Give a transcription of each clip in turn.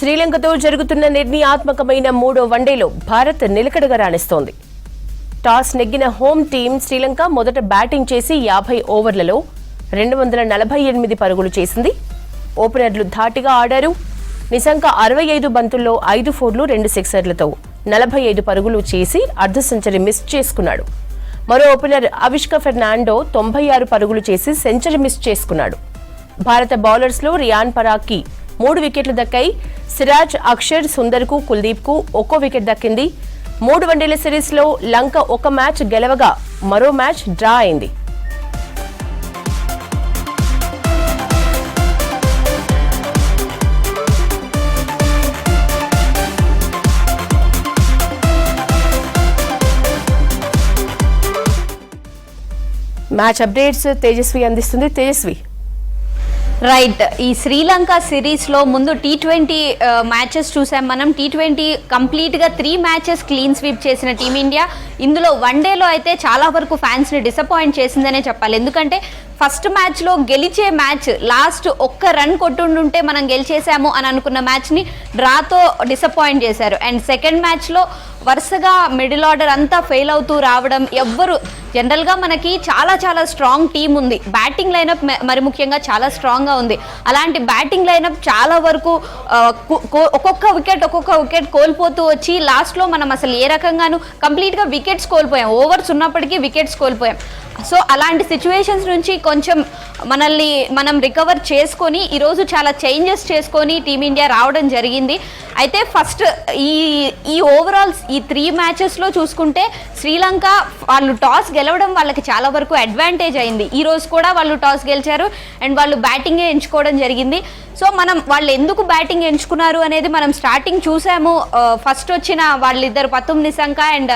శ్రీలంకతో జరుగుతున్న నిర్ణయాత్మకమైన మూడో వన్డేలో భారత్ నిలకడగా రాణిస్తోంది. టాస్ నెగ్గిన హోమ్ టీం శ్రీలంక మొదట బ్యాటింగ్ చేసి 50 ఓవర్లలో 248 పరుగులు చేసింది. ఓపెనర్లు ధాటిగా ఆడారు. నిశంక 65 బంతుల్లో 5 ఫోర్లు 2 సిక్సర్లతో 45 పరుగులు చేసి అర్ధ సెంచరీ మిస్ చేసుకున్నాడు. మరో ఓపెనర్ అవిష్క ఫెర్నాండో 96 పరుగులు చేసి సెంచరీ మిస్ చేసుకున్నాడు. భారత బౌలర్స్ లో రియాన్ పరాగ్కి 3 వికెట్లు దక్కాయి. సిరాజ్, అక్షర్, సుందర్కు, కుల్దీప్కు ఒక్కో వికెట్ దక్కింది. 3 వన్డేల సిరీస్లో లంక ఒక మ్యాచ్ గెలవగా మరో మ్యాచ్ డ్రా అయింది. మ్యాచ్ అప్డేట్స్ తేజస్వి అందిస్తుంది. తేజస్వి. రైట్, ఈ శ్రీలంక సిరీస్ లో ముందు T20 మ్యాచెస్ చూసాం మనం. T20 కంప్లీట్ గా 3 మ్యాచెస్ క్లీన్ స్వీప్ చేసిన టీమిండియా ఇందులో వన్డేలో అయితే చాలా వరకు ఫ్యాన్స్ ని డిసప్పాయింట్ చేసిందనే చెప్పాలి. ఎందుకంటే ఫస్ట్ మ్యాచ్ లో గెలిచే మ్యాచ్ లాస్ట్ ఒక్క రన్ కొట్టుండుంటే మనం గెలిచేసాము అని అనుకున్న మ్యాచ్ ని డ్రాతో డిసప్పాయింట్ చేశారు. అండ్ సెకండ్ మ్యాచ్ లో వరుసగా మిడిల్ ఆర్డర్ అంతా ఫెయిల్ అవుతూ రావడం, ఎవ్వరు జనరల్గా మనకి చాలా చాలా స్ట్రాంగ్ టీం ఉంది. బ్యాటింగ్ లైనప్ మరి ముఖ్యంగా చాలా స్ట్రాంగ్గా ఉంది. అలాంటి బ్యాటింగ్ లైనప్ చాలా వరకు ఒక్కొక్క వికెట్ కోల్పోతూ వచ్చి లాస్ట్లో మనం అసలు ఏ రకంగానూ కంప్లీట్గా వికెట్స్ కోల్పోయాం. ఓవర్స్ ఉన్నప్పటికీ వికెట్స్ కోల్పోయాం. సో అలాంటి సిచ్యువేషన్స్ నుంచి కొంచెం మనల్ని మనం రికవర్ చేసుకొని ఈరోజు చాలా చేంజెస్ చేసుకొని టీమిండియా రావడం జరిగింది. అయితే ఫస్ట్ ఈ ఓవరాల్స్ ఈ 3 మ్యాచెస్లో చూసుకుంటే శ్రీలంక వాళ్ళు టాస్ గెలవడం వాళ్ళకి చాలా వరకు అడ్వాంటేజ్ అయింది. ఈ రోజు కూడా వాళ్ళు టాస్ గెలిచారు అండ్ వాళ్ళు బ్యాటింగే ఎంచుకోవడం జరిగింది. సో మనం వాళ్ళు ఎందుకు బ్యాటింగ్ ఎంచుకున్నారు అనేది మనం స్టార్టింగ్ చూసాము. ఫస్ట్ వచ్చిన వాళ్ళిద్దరు పతుమ్ నిశంక అండ్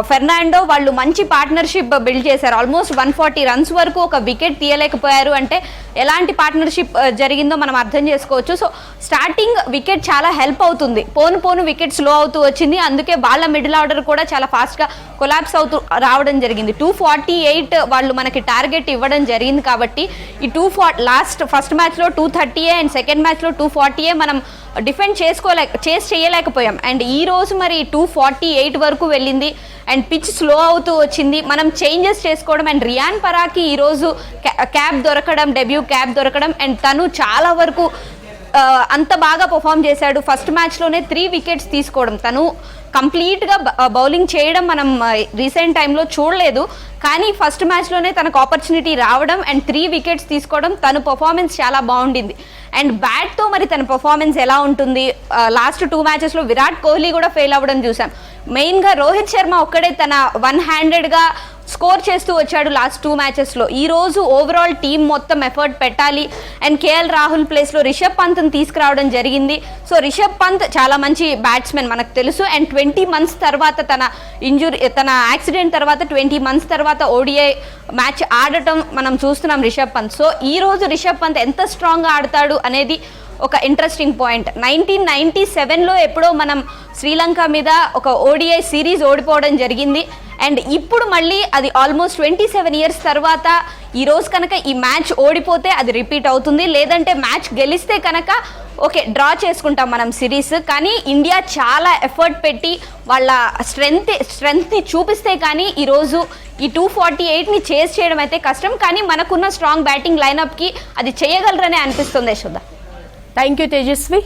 ఫెర్నాండో వాళ్ళు మంచి పార్ట్నర్షిప్ బిల్డ్ చేశారు. ఆల్మోస్ట్ 140 రన్స్ వరకు ఒక వికెట్ తీయలేకపోయారు అంటే ఎలాంటి పార్ట్నర్షిప్ జరిగిందో మనం అర్థం చేసుకోవచ్చు. సో స్టార్టింగ్ వికెట్ చాలా హెల్ప్ అవుతుంది. పోను వికెట్ స్లో అవుతూ వచ్చింది. అందుకే వాళ్ళ మిడిల్ ఆర్డర్ కూడా చాలా ఫాస్ట్గా కొలాప్స్ అవుతూ రావడం జరిగింది. 248 వాళ్ళు మనకి టార్గెట్ ఇవ్వడం జరిగింది. కాబట్టి ఈ ఫస్ట్ మ్యాచ్లో 230 అండ్ సెకండ్ మ్యాచ్లో 240 మనం డిఫెండ్ చేయలేకపోయాం. అండ్ ఈ రోజు మరి 248 వరకు వెళ్ళింది అండ్ పిచ్ స్లో అవుతూ వచ్చింది. మనం చేంజెస్ చేసుకోవడం అండ్ రియాన్ పరాగ్కి ఈరోజు క్యాప్ దొరకడం, డెబ్యూ క్యాప్ దొరకడం అండ్ తను చాలా వరకు అంత బాగా పర్ఫామ్ చేశాడు. ఫస్ట్ మ్యాచ్లోనే 3 వికెట్స్ తీసుకోవడం, తను కంప్లీట్గా బౌలింగ్ చేయడం మనం రీసెంట్ టైంలో చూడలేదు. కానీ ఫస్ట్ మ్యాచ్లోనే తనకు ఆపర్చునిటీ రావడం అండ్ 3 వికెట్స్ తీసుకోవడం, తను పర్ఫార్మెన్స్ చాలా బాగుండింది. అండ్ బ్యాట్తో మరి తన పర్ఫార్మెన్స్ ఎలా ఉంటుంది? లాస్ట్ 2 మ్యాచెస్లో విరాట్ కోహ్లీ కూడా ఫెయిల్ అవ్వడం చూసాం. మెయిన్గా రోహిత్ శర్మ ఒక్కడే తన వన్ హ్యాండెడ్గా స్కోర్ చేస్తూ వచ్చాడు లాస్ట్ 2 మ్యాచెస్లో. ఈరోజు ఓవరాల్ టీం మొత్తం ఎఫర్ట్ పెట్టాలి అండ్ కేఎల్ రాహుల్ ప్లేస్లో రిషబ్ పంత్ని తీసుకురావడం జరిగింది. సో రిషబ్ పంత్ చాలా మంచి బ్యాట్స్మెన్ మనకు తెలుసు. అండ్ 20 months తర్వాత తన యాక్సిడెంట్ తర్వాత 20 months తర్వాత ఓడిఐ మ్యాచ్ ఆడటం మనం చూస్తున్నాం రిషబ్ పంత్. సో ఈరోజు రిషబ్ పంత్ ఎంత స్ట్రాంగ్గా ఆడతాడు అనేది ఒక ఇంట్రెస్టింగ్ పాయింట్. 1997లో ఎప్పుడో మనం శ్రీలంక మీద ఒక ఓడిఐ సిరీస్ ఓడిపోవడం జరిగింది. అండ్ ఇప్పుడు మళ్ళీ అది ఆల్మోస్ట్ 27 years తర్వాత ఈరోజు కనుక ఈ మ్యాచ్ ఓడిపోతే అది రిపీట్ అవుతుంది. లేదంటే మ్యాచ్ గెలిస్తే కనుక ఓకే డ్రా చేసుకుంటాం మనం సిరీస్. కానీ ఇండియా చాలా ఎఫర్ట్ పెట్టి వాళ్ళ స్ట్రెంగ్త్ని చూపిస్తే కానీ ఈరోజు ఈ 248ని చేస్ చేయడం అయితే కష్టం. కానీ మనకున్న స్ట్రాంగ్ బ్యాటింగ్ లైనప్కి అది చేయగలరనే అనిపిస్తుంది. యశోద. Thank you Tejaswi.